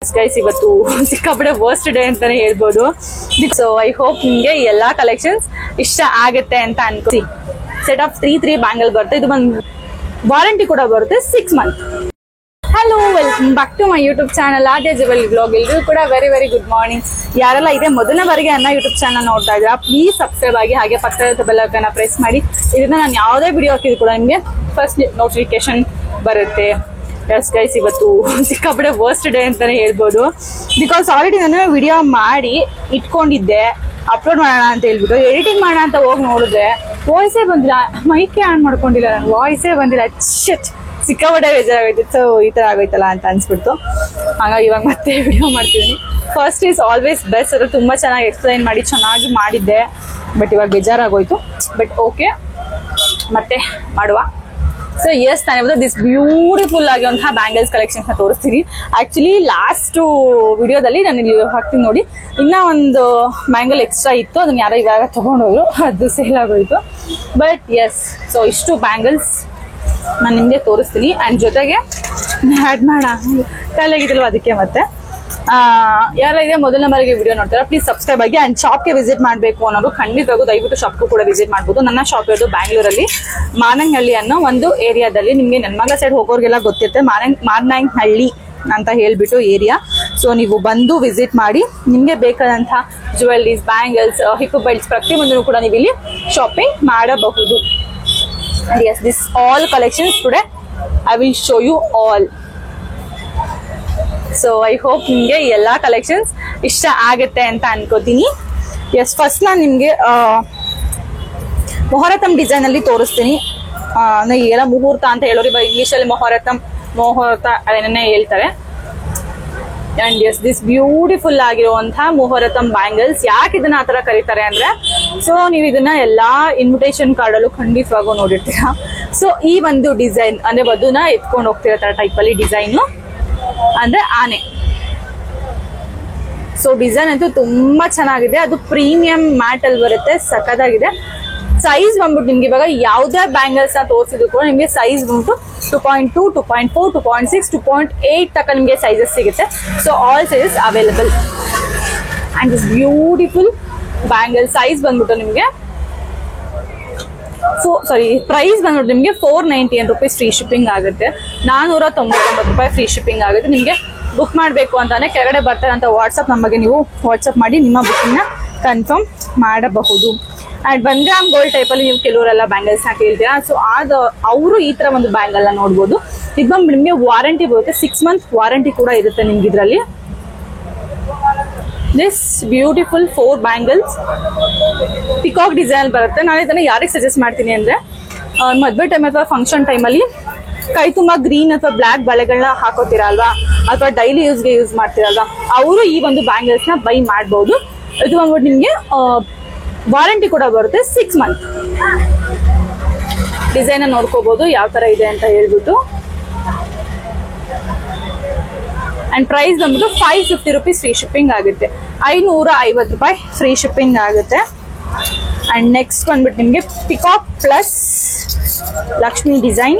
Guys ಇವತ್ತು ಸಿಕ್ಕಾಪಟ್ಟೆ worst day ಅಂತಾನೆ ಹೇಳ್ಬೋದು. ಸೊ ಐ ಹೋಪ್ ನಿಮ್ಗೆ ಎಲ್ಲಾ ಕಲೆಕ್ಷನ್ಸ್ ಇಷ್ಟ ಆಗುತ್ತೆ ಅಂತ ಅನ್ಕೋ. ಸೆಟ್ ಆಫ್ 3 ಬ್ಯಾಂಗಲ್ ಬರುತ್ತೆ. ಇದು ಬಂದು ವಾರಂಟಿ ಕೂಡ ಬರುತ್ತೆ 6 month. Hello, welcome back to my YouTube channel Aadya jewel blog. ಎಲ್ರಿಗೂ ಕೂಡ ವೆರಿ ಗುಡ್ ಮಾರ್ನಿಂಗ್. ಯಾರೆಲ್ಲ ಇದೆ ಮೊದಲನೇ ಬಾರಿಗೆ ನನ್ನ ಯೂಟ್ಯೂಬ್ ಚಾನಲ್ ನೋಡ್ತಾ ಇದ್ದೀರಾ, ಪ್ಲೀಸ್ ಸಬ್ಸ್ಕ್ರೈಬ್ ಆಗಿ, ಹಾಗೆ ಪಕ್ಕದ ಬೆಲ್ ಐಕಾನ್ ಪ್ರೆಸ್ ಮಾಡಿ. ಇದನ್ನ ನಾನು ಯಾವುದೇ ವಿಡಿಯೋ ಹಾಕಿದ್ರು ಕೂಡ ನಿಮಗೆ ಫಸ್ಟ್ ನೋಟಿಫಿಕೇಶನ್ ಬರುತ್ತೆ. ಎಸ್ ಗೈಸ್, ಇವತ್ತು ಸಿಕ್ಕಾಪಟ್ಟೆ ವರ್ಸ್ಟ್ ಡೇ ಅಂತಾನೆ ಹೇಳ್ಬೋದು. ಬಿಕಾಸ್ ಆಲ್ರೆಡಿ ನಾನು ವಿಡಿಯೋ ಮಾಡಿ ಇಟ್ಕೊಂಡಿದ್ದೆ, ಅಪ್ಲೋಡ್ ಮಾಡೋಣ ಅಂತ ಹೇಳ್ಬಿಟ್ಟು ಎಡಿಟಿಂಗ್ ಮಾಡೋಣ ಅಂತ ಹೋಗಿ ನೋಡಿದ್ರೆ ವಾಯ್ಸೇ ಬಂದಿಲ್ಲ, ಮೈಕೆ ಆನ್ ಮಾಡ್ಕೊಂಡಿಲ್ಲ, ನಾನು ವಾಯ್ಸೇ ಬಂದಿಲ್ಲ. ಸಿಕ್ಕಾಪಟ್ಟೆ ಬೇಜಾರಾಗೈತಿ. ಸೊ ಈ ತರ ಆಗೋಯ್ತಲ್ಲ ಅಂತ ಅನ್ಸ್ಬಿಡ್ತು. ಹಾಗಾಗಿ ಇವಾಗ ಮತ್ತೆ ವಿಡಿಯೋ ಮಾಡ್ತಿದ್ದೀನಿ. First is always best. ಅದು ತುಂಬಾ ಚೆನ್ನಾಗಿ ಎಕ್ಸ್ಪ್ಲೈನ್ ಮಾಡಿ ಚೆನ್ನಾಗಿ ಮಾಡಿದ್ದೆ, ಬಟ್ ಇವಾಗ ಬೇಜಾರಾಗೋಯ್ತು. ಬಟ್ ಓಕೆ, ಮತ್ತೆ ಮಾಡುವ. ಸೊ ಎಸ್, ನಾನು ದಿಸ್ ಬ್ಯೂಟಿಫುಲ್ ಆಗಿರುವಂತಹ ಬ್ಯಾಂಗಲ್ಸ್ ಕಲೆಕ್ಷನ್ಸ್ ನ ತೋರಿಸ್ತೀನಿ. ಆಕ್ಚುಲಿ ಲಾಸ್ಟ್ ವಿಡಿಯೋದಲ್ಲಿ ನಾನು ಇಲ್ಲಿ ಹಾಕ್ತೀನಿ ನೋಡಿ, ಇನ್ನ ಒಂದು ಬ್ಯಾಂಗಲ್ ಎಕ್ಸ್ಟ್ರಾ ಇತ್ತು, ಅದನ್ನ ಯಾರೋ ಇವಾಗ ತಗೊಂಡೋದ್ರು, ಅದು ಸೇಲ್ ಆಗೋಯ್ತು. ಬಟ್ ಎಸ್, ಸೊ ಇಷ್ಟು ಬ್ಯಾಂಗಲ್ಸ್ ನಾನು ನಿಮಗೆ ತೋರಿಸ್ತೀನಿ. ಅಂಡ್ ಜೊತೆಗೆ ಆ್ಯಡ್ ಮಾಡೋಣ ಕಾಲಾಗಿದ್ದಲ್ವ, ಅದಕ್ಕೆ ಮತ್ತೆ ಯಾರೆಲ್ಲ ಇದೆ ಮೊದಲನೇ ಬಾರಿಗೆ ವಿಡಿಯೋ ನೋಡ್ತಾರೆ ಪ್ಲೀಸ್ ಸಬ್ಸ್ಕ್ರೈಬ್ ಆಗಿ. ಅಂಡ್ ಶಾಪ್ಗೆ ವಿಸಿಟ್ ಮಾಡಬೇಕು ಅನ್ನೋರು ಖಂಡಿತವಾಗೂ ದಯವಿಟ್ಟು ಶಾಪ್ಗೂ ಕೂಡ ವಿಸಿಟ್ ಮಾಡ್ಬೋದು. ನನ್ನ ಶಾಪ್ ಇರೋದು ಬ್ಯಾಂಗ್ಳೂರಲ್ಲಿ ಮಾನಂಗಹಳ್ಳಿ ಅನ್ನೋ ಒಂದು ಏರಿಯಾದಲ್ಲಿ. ನಿಮಗೆ ನೆನ್ಮಂಗ್ಲ ಸೈಡ್ ಹೋಗೋರಿಗೆಲ್ಲ ಗೊತ್ತಿರುತ್ತೆ, ಮಾನಂಗಹಳ್ಳಿ ಅಂತ ಹೇಳ್ಬಿಟ್ಟು ಏರಿಯಾ. ಸೊ ನೀವು ಬಂದು ವಿಸಿಟ್ ಮಾಡಿ, ನಿಮ್ಗೆ ಬೇಕಾದಂತ ಜುವೆಲ್ಲರೀಸ್, ಬ್ಯಾಂಗಲ್ಸ್, ಹಿಪ್ ಬೆಲ್ಟ್ಸ್ ಪ್ರತಿಯೊಂದನ್ನು ಕೂಡ ನೀವು ಇಲ್ಲಿ ಶಾಪಿಂಗ್ ಮಾಡಬಹುದು. And yes, this all collections today I will show you all. So I hope ನಿಮ್ಗೆ ಎಲ್ಲಾ ಕಲೆಕ್ಷನ್ಸ್ ಇಷ್ಟ ಆಗುತ್ತೆ ಅಂತ ಅನ್ಕೋತೀನಿ. ಎಸ್, ಫಸ್ಟ್ ನಾನು ನಿಮ್ಗೆ ಮೊಹರತಮ್ ಡಿಸೈನ್ ಅಲ್ಲಿ ತೋರಿಸ್ತೀನಿ. ಎಲ್ಲ ಮುಹೂರ್ತ ಅಂತ ಹೇಳೋರು, ಇಂಗ್ಲಿಷ್ ಅಲ್ಲಿ ಮೊಹರತ ಅದನ್ನೇ ಹೇಳ್ತಾರೆ. ಅಂಡ್ ಎಸ್, ದಿಸ್ ಬ್ಯೂಟಿಫುಲ್ ಆಗಿರುವಂತಹ ಮೊಹರತಮ್ ಬ್ಯಾಂಗಲ್ಸ್. ಯಾಕೆ ಇದನ್ನ ಆತರ ಕರೀತಾರೆ ಅಂದ್ರೆ, ಸೊ ನೀವು ಇದನ್ನ ಎಲ್ಲಾ ಇನ್ವಿಟೇಷನ್ ಕಾರ್ಡ್ ಅಲ್ಲೂ ಖಂಡಿತವಾಗೂ ನೋಡಿರ್ತೀರಾ. ಸೊ ಈ ಒಂದು ಡಿಸೈನ್ ಅಂದ್ರೆ ವಧುನ ಎತ್ಕೊಂಡು ಹೋಗ್ತಿರೋ ತರ ಟೈಪ್ ಅಲ್ಲಿ ಡಿಸೈನ್ ಅಂದ್ರೆ ಆನೆ. ಸೊ ಡಿಸೈನ್ ಅಂತೂ ತುಂಬಾ ಚೆನ್ನಾಗಿದೆ. ಅದು ಪ್ರೀಮಿಯಂ ಮ್ಯಾಟ್ ಅಲ್ಲಿ ಬರುತ್ತೆ, ಸಖತ್ತಾಗಿದೆ. ಸೈಜ್ ಬಂದ್ಬಿಟ್ಟು ನಿಮ್ಗೆ ಇವಾಗ ಯಾವ್ದೇ ಬ್ಯಾಂಗಲ್ಸ್ ನ ತೋರಿಸಿದ್ರು ಕೂಡ ನಿಮ್ಗೆ ಸೈಜ್ ಬಂದ್ಬಿಟ್ಟು 2.2, 2.4, 2.6, 2.8 ತನಕ ನಿಮ್ಗೆ ಸೈಜಸ್ ಸಿಗುತ್ತೆ. So all sizes available. And this beautiful bangle size ಬಂದ್ಬಿಟ್ಟು ನಿಮ್ಗೆ ಪ್ರೈಸ್ ಬಂದ್ಬಿಟ್ಟು ನಿಮ್ಗೆ 491 ರೂಪೀಸ್ ಫ್ರೀ ಶಿಪ್ಪಿಂಗ್ ಆಗುತ್ತೆ. 499 ರೂಪಾಯಿ ಫ್ರೀ ಶಿಪ್ಪಿಂಗ್ ಆಗುತ್ತೆ. ನಿಮ್ಗೆ ಬುಕ್ ಮಾಡಬೇಕು ಅಂತಾನೆ ಕೆಳಗಡೆ ಬರ್ತಾರೆ ಅಂತ ವಾಟ್ಸಪ್ ನಂಬರ್ಗೆ ನೀವು ವಾಟ್ಸಪ್ ಮಾಡಿ ನಿಮ್ಮ ಬುಕ್ಕಿಂಗ್ ನ ಕನ್ಫರ್ಮ್ ಮಾಡಬಹುದು. ಅಂಡ್ 1 ಗ್ರಾಮ್ ಗೋಲ್ಡ್ ಟೈಪ್ ಅಲ್ಲಿ ನೀವು ಕೆಲವರೆಲ್ಲ ಬ್ಯಾಂಗಲ್ಸ್ ನ ಕೇಳ್ತೀರಾ. ಸೊ ಅವರು ಈ ತರ ಒಂದು ಬ್ಯಾಂಗಲ್ ನ ನೋಡ್ಬೋದು. ಇದು ನಿಮ್ಗೆ ವಾರಂಟಿ ಬರುತ್ತೆ, 6 ಮಂತ್ ವಾರಂಟಿ ಕೂಡ ಇರುತ್ತೆ ನಿಮ್ಗೆ ಇದ್ರಲ್ಲಿ. This beautiful 4 bangles peacock design ಬರುತ್ತೆ. ನಾನು ಇದನ್ನ ಯಾರಿಗೆ ಸಜೆಸ್ಟ್ ಮಾಡ್ತೀನಿ ಅಂದ್ರೆ, ಮದ್ವೆ ಟೈಮ್ ಅಥವಾ ಫಂಕ್ಷನ್ ಟೈಮ್ ಅಲ್ಲಿ ಕೈ ತುಂಬಾ ಗ್ರೀನ್ ಅಥವಾ ಬ್ಲಾಕ್ ಬಳೆಗಳನ್ನ ಹಾಕೋತೀರಾ ಅಲ್ವಾ, ಅಥವಾ ಡೈಲಿ ಯೂಸ್ಗೆ ಯೂಸ್ ಮಾಡ್ತೀರಲ್ವಾ, ಅವರು ಈ ಒಂದು ಬ್ಯಾಂಗಲ್ಸ್ ನ ಬೈ ಮಾಡಬಹುದು. ಇದು ಬಂದ್ಬಿಟ್ಟು ನಿಮ್ಗೆ ವಾರಂಟಿ ಕೂಡ ಬರುತ್ತೆ 6 ಮಂತ್. ಡಿಸೈನ್ ನೋಡ್ಕೋಬಹುದು ಯಾವ ತರ ಇದೆ ಅಂತ ಹೇಳ್ಬಿಟ್ಟು. ಅಂಡ್ ಪ್ರೈಸ್ ಬಂದ್ಬಿಟ್ಟು 550 ರೂಪೀಸ್ ಫ್ರೀ ಶಿಪ್ಪಿಂಗ್ ಆಗುತ್ತೆ. 550 ರೂಪಾಯಿ ಫ್ರೀ ಶಿಪ್ಪಿಂಗ್ ಆಗುತ್ತೆ. ಅಂಡ್ ನೆಕ್ಸ್ಟ್ ಬಂದ್ಬಿಟ್ಟು ನಿಮ್ಗೆ peacock plus Lakshmi design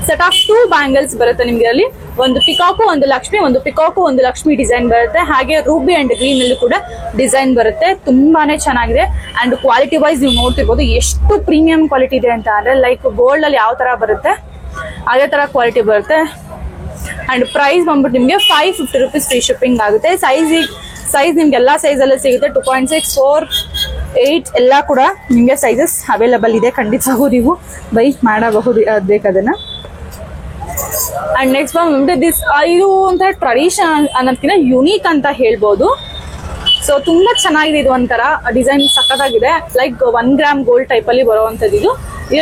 set of 2 bangles ಬರುತ್ತೆ ನಿಮ್ಗೆ. ಅಲ್ಲಿ ಒಂದು ಪಿಕಾಕು, ಒಂದು ಲಕ್ಷ್ಮಿ, ಒಂದು ಪಿಕಾಕು, ಒಂದು ಲಕ್ಷ್ಮಿ ಡಿಸೈನ್ ಬರುತ್ತೆ. ಹಾಗೆ ರೂಬಿ ಅಂಡ್ ಗ್ರೀನ್ ಅಲ್ಲಿ ಕೂಡ ಡಿಸೈನ್ ಬರುತ್ತೆ. ತುಂಬಾನೇ ಚೆನ್ನಾಗಿದೆ. ಅಂಡ್ ಕ್ವಾಲಿಟಿ ವೈಸ್ ನೀವು ನೋಡ್ತಿರ್ಬೋದು ಎಷ್ಟು ಪ್ರೀಮಿಯಂ ಕ್ವಾಲಿಟಿ ಇದೆ ಅಂತ. ಅಂದ್ರೆ ಲೈಕ್ ಗೋಲ್ಡ್ ಅಲ್ಲಿ ಯಾವ ತರ ಬರುತ್ತೆ ಅದೇ ತರ ಕ್ವಾಲಿಟಿ ಬರುತ್ತೆ. ಅಂಡ್ ಪ್ರೈಸ್ ಬಂದ್ಬಿಟ್ಟು ನಿಮ್ಗೆ 550 ರೂಪೀಸ್ ಫ್ರೀ ಶಿಪ್ಪಿಂಗ್ ಆಗುತ್ತೆ. ಸೈಜ್ ನಿಮ್ಗೆ ಎಲ್ಲಾ ಸೈಜ್ ಅಲ್ಲೂ ಸಿಗುತ್ತೆ. 2.6, 4, 8 ಎಲ್ಲ ಕೂಡ ನಿಮ್ಗೆ ಸೈಜಸ್ ಅವೈಲಬಲ್ ಇದೆ. ಖಂಡಿತವಾಗೂ ನೀವು ಬೈ ಮಾಡಬಹುದು ಬೇಕಾದನ್ನ. ಅಂಡ್ ನೆಕ್ಸ್ಟ್ ಬಂದ್ಬಿಟ್ಟು ಇದು ಒಂಥರ ಟ್ರೆಡಿಷನ್ ಅನ್ನೋದಕ್ಕಿಂತ ಯುನೀಕ್ ಅಂತ ಹೇಳ್ಬೋದು. ಸೊ ತುಂಬಾ ಚೆನ್ನಾಗಿದೆ. ಇದು ಒಂಥರ ಡಿಸೈನ್ ಸಖತ್ತಾಗಿದೆ. ಲೈಕ್ 1 ಗ್ರಾಮ್ ಗೋಲ್ಡ್ ಟೈಪ್ ಅಲ್ಲಿ ಬರುವಂತದ್ದು. ಇದು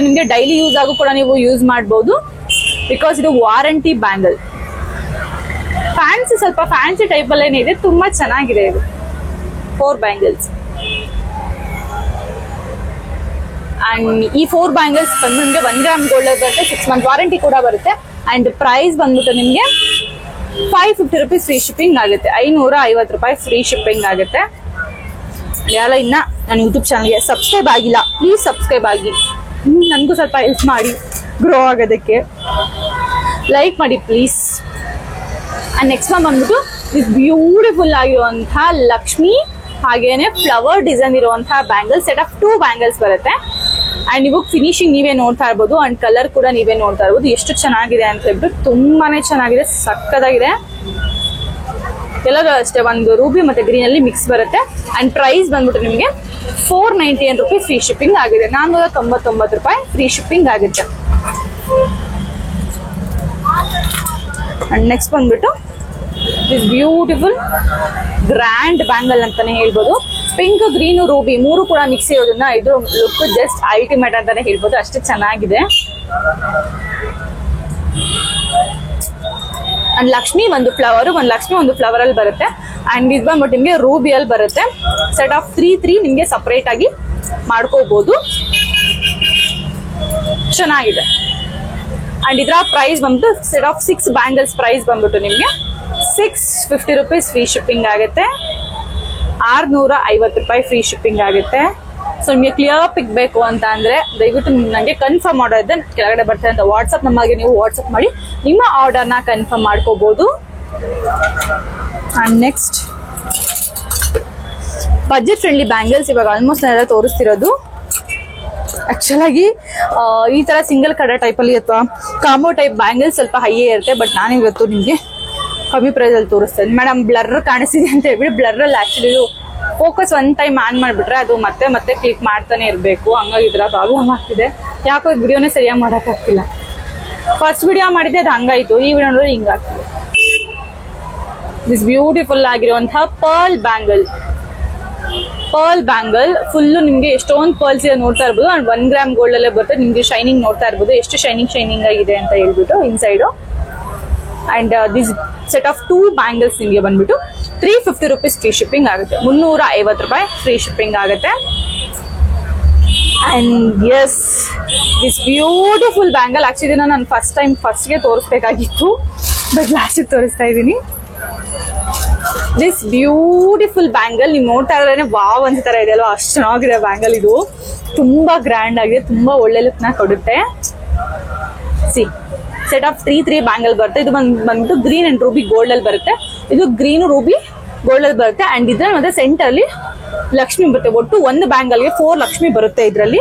ನಿಮ್ಗೆ ಡೈಲಿ ಯೂಸ್ ಆಗು ಕೂಡ ನೀವು ಯೂಸ್ ಮಾಡಬಹುದು. ಬಿಕಾಸ್ ಇದು ವಾರಂಟಿ ಬ್ಯಾಂಗಲ್. ಫ್ಯಾನ್ಸಿ, ಸ್ವಲ್ಪ ಫ್ಯಾನ್ಸಿ ಟೈಪ್ ಅಲ್ಲಿ ಏನಿದೆ, ತುಂಬಾ ಚೆನ್ನಾಗಿದೆ. ಇದು 4 ಬ್ಯಾಂಗಲ್ಸ್. ಅಂಡ್ ಈ 4 ಬ್ಯಾಂಗಲ್ಸ್ ಬಂದು ನಿಮ್ಗೆ 1 ಗ್ರಾಮ್ ಗೋಲ್ಡ್ ಬರುತ್ತೆ, 6 ಮಂತ್ ವಾರಂಟಿ ಕೂಡ ಬರುತ್ತೆ. ಅಂಡ್ ಪ್ರೈಸ್ ಬಂದ್ಬಿಟ್ಟು ನಿಮ್ಗೆ 550 ರೂಪೀಸ್ ಫ್ರೀ ಶಿಪ್ಪಿಂಗ್ ಆಗುತ್ತೆ. 550 ರೂಪಾಯಿ ಫ್ರೀ ಶಿಪ್ಪಿಂಗ್ ಆಗುತ್ತೆ. ಯಾರ ಇನ್ನ ನನ್ನ ಯೂಟ್ಯೂಬ್ ಚಾನಲ್ಗೆ ಸಬ್ಸ್ಕ್ರೈಬ್ ಆಗಿಲ್ಲ, ಪ್ಲೀಸ್ ಸಬ್ಸ್ಕ್ರೈಬ್ ಆಗಿ, ನನಗೂ ಸ್ವಲ್ಪ ಹೆಲ್ಪ್ ಮಾಡಿ ಗ್ರೋ ಆಗೋದಕ್ಕೆ. ಲೈಕ್ ಮಾಡಿ ಪ್ಲೀಸ್. ಅಂಡ್ ನೆಕ್ಸ್ಟ್ ಒನ್ ಬಂದ್ಬಿಟ್ಟು ದಿಸ್ ಬ್ಯೂಟಿಫುಲ್ ಆಗಿರುವಂತಹ ಲಕ್ಷ್ಮಿ ಹಾಗೇನೆ ಫ್ಲವರ್ ಡಿಸೈನ್ ಇರುವಂತಹ ಬ್ಯಾಂಗಲ್, ಸೆಟ್ ಆಫ್ 2 ಬ್ಯಾಂಗಲ್ಸ್ ಬರುತ್ತೆ. ಅಂಡ್ ನೀವು ಫಿನಿಶಿಂಗ್ ನೀವೇ ನೋಡ್ತಾ ಇರ್ಬೋದು ಅಂಡ್ ಕಲರ್ ಕೂಡ ನೀವೇ ನೋಡ್ತಾ ಇರ್ಬೋದು ಎಷ್ಟು ಚೆನ್ನಾಗಿದೆ ಅಂತ ಹೇಳ್ಬಿಟ್ಟು. ತುಂಬಾನೇ ಚೆನ್ನಾಗಿದೆ, ಸಕ್ಕದಾಗಿದೆ. ಎಲ್ಲರೂ ಅಷ್ಟೇ ಒಂದು ರೂಬಿ ಮತ್ತೆ ಗ್ರೀನ್ ಅಲ್ಲಿ ಮಿಕ್ಸ್ ಬರುತ್ತೆ. ಅಂಡ್ ಪ್ರೈಸ್ ಬಂದ್ಬಿಟ್ಟು ನಿಮಗೆ 499 ರೂಪೀಸ್ ಫ್ರೀ ಶಿಪ್ಪಿಂಗ್ ಆಗಿದೆ. 499 ರೂಪಾಯಿ ಫ್ರೀ ಶಿಪ್ಪಿಂಗ್ ಆಗುತ್ತೆ. ಅಂಡ್ ನೆಕ್ಸ್ಟ್ ಬಂದ್ಬಿಟ್ಟು ದಿಸ್ ಬ್ಯೂಟಿಫುಲ್ ಗ್ರ್ಯಾಂಡ್ ಬ್ಯಾಂಗಲ್ ಅಂತಾನೆ ಹೇಳ್ಬೋದು. ಪಿಂಕ್, ಗ್ರೀನ್, ರೂಬಿ 3 ಕೂಡ ಮಿಕ್ಸ್ ಇರೋದ್ರಿಂದ ಇದು ಲುಕ್ ಜಸ್ಟ್ ಅಲ್ಟಿಮೇಟ್ ಅಂತಾನೆ ಹೇಳ್ಬೋದು, ಅಷ್ಟು ಚೆನ್ನಾಗಿದೆ. ಅಂಡ್ ಲಕ್ಷ್ಮಿ ಒಂದು ಫ್ಲವರ್, ಒಂದು ಫ್ಲವರ್ ಅಲ್ಲಿ ಬರುತ್ತೆ. ಅಂಡ್ ಇದು ಬಂದ್ಬಿಟ್ಟು ನಿಮ್ಗೆ ರೂಬಿ ಅಲ್ಲಿ ಬರುತ್ತೆ. ಸೆಟ್ ಆಫ್ 3 ನಿಮ್ಗೆ ಸಪರೇಟ್ ಆಗಿ ಮಾಡ್ಕೋಬಹುದು, ಚೆನ್ನಾಗಿದೆ. ಅಂಡ್ ಇದರ ಪ್ರೈಸ್ ಬಂದ್ಬಿಟ್ಟು ಸೆಟ್ ಆಫ್ 6 ಬ್ಯಾಂಗಲ್ಸ್ ಪ್ರೈಸ್ ಬಂದ್ಬಿಟ್ಟು ನಿಮ್ಗೆ 650 ರೂಪೀಸ್ ಫ್ರೀ ಶಿಪ್ಪಿಂಗ್ ಆಗುತ್ತೆ. 650 ರೂಪಾಯಿ ಫ್ರೀ ಶಿಪ್ಪಿಂಗ್ ಆಗುತ್ತೆ. ಸೊ ನಿಮಗೆ ಕ್ಲಿಯರ್ ಪಿಕ್ ಬೇಕು ಅಂತ ಅಂದ್ರೆ ದಯವಿಟ್ಟು ನನಗೆ ಕನ್ಫರ್ಮ್ ಆರ್ಡರ್ ಇದೆ ಕೆಳಗಡೆ ಬರ್ತಾರೆ ಅಂತ ವಾಟ್ಸ್ಆಪ್ ನಮಗೆ ನೀವು ವಾಟ್ಸ್ಆಪ್ ಮಾಡಿ ನಿಮ್ಮ ಆರ್ಡರ್ನ ಕನ್ಫರ್ಮ್ ಮಾಡ್ಕೋಬಹುದು. And next budget friendly bangles ಇವಾಗ ಆಲ್ಮೋಸ್ಟ್ ನಾನೆಲ್ಲ ತೋರಿಸ್ತಿರೋದು. ಆಕ್ಚುಲ್ ಆಗಿ ಈ ತರ ಸಿಂಗಲ್ ಕಡೆ ಟೈಪ್ ಅಲ್ಲಿ ಅಥವಾ ಕಾಂಬೋ ಟೈಪ್ ಬ್ಯಾಂಗಲ್ಸ್ ಸ್ವಲ್ಪ ಹೈಯೇ ಇರುತ್ತೆ. ಬಟ್ ನಾನು ಇವತ್ತು ನಿಮಗೆ ಕಮ್ಮಿ ಪ್ರೈಸ್ ಅಲ್ಲಿ ತೋರಿಸ್ತೇನೆ. ಮೇಡಮ್ ಬ್ಲರ್ ಕಾಣಿಸಿದೆ ಅಂತ ಹೇಳ್ಬಿಟ್ಟು ಬ್ಲರ್ ಅಲ್ಲಿ actually focus one time on ಮಾಡ್ಬಿಟ್ರೆ ಅದು ಮತ್ತೆ ಕ್ಲಿಕ್ ಮಾಡ್ತಾನೆ ಇರಬೇಕು. ಹಂಗಾಗಿ ಇದರ ಪ್ರಾಬ್ಲಮ್ ಆಗ್ತಿದೆ. ಯಾಕೋ ವಿಡಿಯೋನೇ ಸರಿಯಾಗಿ ಮಾಡೋಕ್ಕಾಗ್ತಿಲ್ಲ. ಫಸ್ಟ್ ವಿಡಿಯೋ ಮಾಡಿದ್ದೆ ಅದು ಹಂಗಾಯ್ತು, ಈ ವಿಡಿಯೋ ನೋಡಿದ್ರೆ ಹಿಂಗಾಗ್ತಿದೆ. ದಿಸ್ ಬ್ಯೂಟಿಫುಲ್ ಆಗಿರುವಂತಹ ಪರ್ಲ್ ಬ್ಯಾಂಗಲ್ ಫುಲ್ಲು ನಿಮ್ಗೆ ಎಷ್ಟೊಂದು ಪರ್ಲ್ಸ್ ಇದೆ ನೋಡ್ತಾ ಇರ್ಬೋದು. ಅಂಡ್ 1 ಗ್ರಾಮ್ ಗೋಲ್ಡ್ ಅಲ್ಲೇ ಬರುತ್ತೆ. ನಿಮ್ಗೆ ಶೈನಿಂಗ್ ನೋಡ್ತಾ ಇರ್ಬೋದು ಎಷ್ಟು ಶೈನಿಂಗ್ ಆಗಿದೆ ಅಂತ ಹೇಳ್ಬಿಟ್ಟು inside. And this set of 2 bangles ನಿಮಗೆ ಬಂದ್ಬಿಟ್ಟು 350 ರೂಪೀಸ್ ಫ್ರೀ ಶಿಪ್ಪಿಂಗ್ ಆಗುತ್ತೆ. 350 ರೂಪಾಯಿ ಫ್ರೀ ಶಿಪ್ಪಿಂಗ್ ಆಗುತ್ತೆ. And as this beautiful bangle actually ನಾನು ಫಸ್ಟ್ಗೆ ತೋರಿಸ್ಬೇಕಾಗಿತ್ತು, ಬಟ್ ಲಾಸ್ಟಿಗೆ ತೋರಿಸ್ತಾ ಇದ್ದೀನಿ. ದಿಸ್ ಬ್ಯೂಟಿಫುಲ್ ಬ್ಯಾಂಗಲ್ ನೀವು ನೋಡ್ತಾ ಇದ್ರೆ ವಾವ್ ಅನ್ಸ್ತಾರ ಇದೆ ಅಲ್ವಾ, ಅಷ್ಟು ಚೆನ್ನಾಗಿದೆ ಬ್ಯಾಂಗಲ್. ಇದು ತುಂಬಾ ಗ್ರ್ಯಾಂಡ್ ಆಗಿದೆ, ತುಂಬಾ ಒಳ್ಳೆ ಲುಕ್ ನ ಕೊಡುತ್ತೆ. ಸಿ ಸೆಟ್ ಆಫ್ 3 ಬ್ಯಾಂಗಲ್ ಬರುತ್ತೆ. ಇದು ಬಂದ್ಬಿಟ್ಟು ಗ್ರೀನ್ ಅಂಡ್ ರೂಬಿ ಗೋಲ್ಡ್ ಅಲ್ಲಿ ಬರುತ್ತೆ. ಇದು ಗ್ರೀನ್ ರೂಬಿ ಗೋಲ್ಡ್ ಅಲ್ಲಿ ಬರುತ್ತೆ. ಅಂಡ್ ಇದ್ರ ಮತ್ತೆ ಸೆಂಟರ್ ಅಲ್ಲಿ ಲಕ್ಷ್ಮಿ ಬರುತ್ತೆ. ಒಟ್ಟು ಒಂದು ಬ್ಯಾಂಗಲ್ಗೆ 4 ಲಕ್ಷ್ಮಿ ಬರುತ್ತೆ ಇದರಲ್ಲಿ.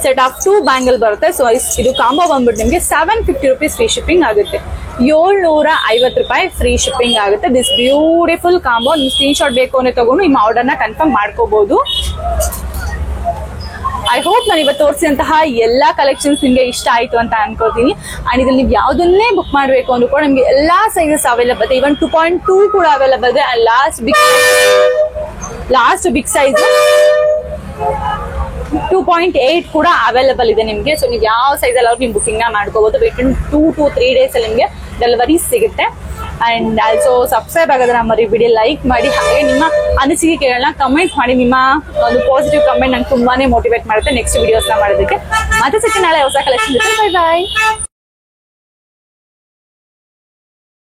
ಸೆಟ್ ಆಫ್ 2 ಬ್ಯಾಂಗಲ್ ಬರುತ್ತೆ. ಸೊ ಇದು ಕಾಂಬೋ ಬಂದ್ಬಿಟ್ಟು ನಿಮಗೆ 750 ರೂಪೀಸ್ ಫ್ರೀ ಶಿಪ್ಪಿಂಗ್ ಆಗುತ್ತೆ. 750 ರೂಪಾಯಿ ಫ್ರೀ ಶಿಪ್ಪಿಂಗ್ ಆಗುತ್ತೆ. ದಿಸ್ ಬ್ಯೂಟಿಫುಲ್ ಕಾಂಬೋ ನಿಮ್ಗೆ ಸ್ಕ್ರೀನ್ ಶಾಟ್ ಬೇಕು ಅಂದ್ರೆ ತಗೊಂಡು ನಿಮ್ಮ ಆರ್ಡರ್ನ ಕನ್ಫರ್ಮ್ ಮಾಡ್ಕೋಬಹುದು. ಐ ಹೋಪ್ ನಾನು ಇವತ್ತು ತೋರಿಸಿದಂತಹ ಎಲ್ಲಾ ಕಲೆಕ್ಷನ್ಸ್ ನಿಮ್ಗೆ ಇಷ್ಟ ಆಯ್ತು ಅಂತ ಅನ್ಕೋತೀನಿ. ಅಂಡ್ ಇದ್ರಲ್ಲಿ ನೀವು ಯಾವ್ದನ್ನೇ ಬುಕ್ ಮಾಡಬೇಕು ಅಂದ್ರೂ ಕೂಡ ನಿಮ್ಗೆ ಎಲ್ಲಾ ಸೈಜಸ್ ಅವೈಲೇಬಲ್ ಇದೆ. ಇವನ್ 2.2 ಕೂಡ ಅವೈಲೇಬಲ್ ಇದೆ. ಅಂಡ್ ಲಾಸ್ಟ್ ಬಿಗ್ ಸೈಜ್ 2.8 ಕೂಡ ಅವೈಲೇಬಲ್ ಇದೆ ನಿಮ್ಗೆ. ಸೊ ನೀವು ಯಾವ ಸೈಜ್ ಅಲ್ಲಿ ನೀವು ಬುಕಿಂಗ್ ನ ಮಾಡ್ಕೋಬಹುದು. ವಿತಿನ್ 2 to 3 ಡೇಸ್ ಅಲ್ಲಿ ನಿಮ್ಗೆ ಡೆಲಿವರಿ ಸಿಗುತ್ತೆ. ಅಂಡ್ ಆಲ್ಸೋ ಸಬ್ಸ್ಕ್ರೈಬ್ ಆಗೋದನ್ನ ಮರಿ ವಿಡಿಯೋ ಲೈಕ್ ಮಾಡಿ, ಹಾಗೆ ನಿಮ್ಮ ಅನಿಸಿಕೆಗಳನ್ನ ಕಮೆಂಟ್ ಮಾಡಿ. ನಿಮ್ಮ ಒಂದು ಪಾಸಿಟಿವ್ ಕಮೆಂಟ್ ನಂಗೆ ತುಂಬಾನೇ ಮೋಟಿವೇಟ್ ಮಾಡುತ್ತೆ ನೆಕ್ಸ್ಟ್ ವಿಡಿಯೋಸ್ ನ ಮಾಡೋದಕ್ಕೆ. ಮತ್ತೆ ಸಿಗ್ತೀನಿ ನಾಳೆ ಹೊಸ ಕಲೆಕ್ಷನ್ ಜೊತೆ. ಬೈ ಬಾಯ್.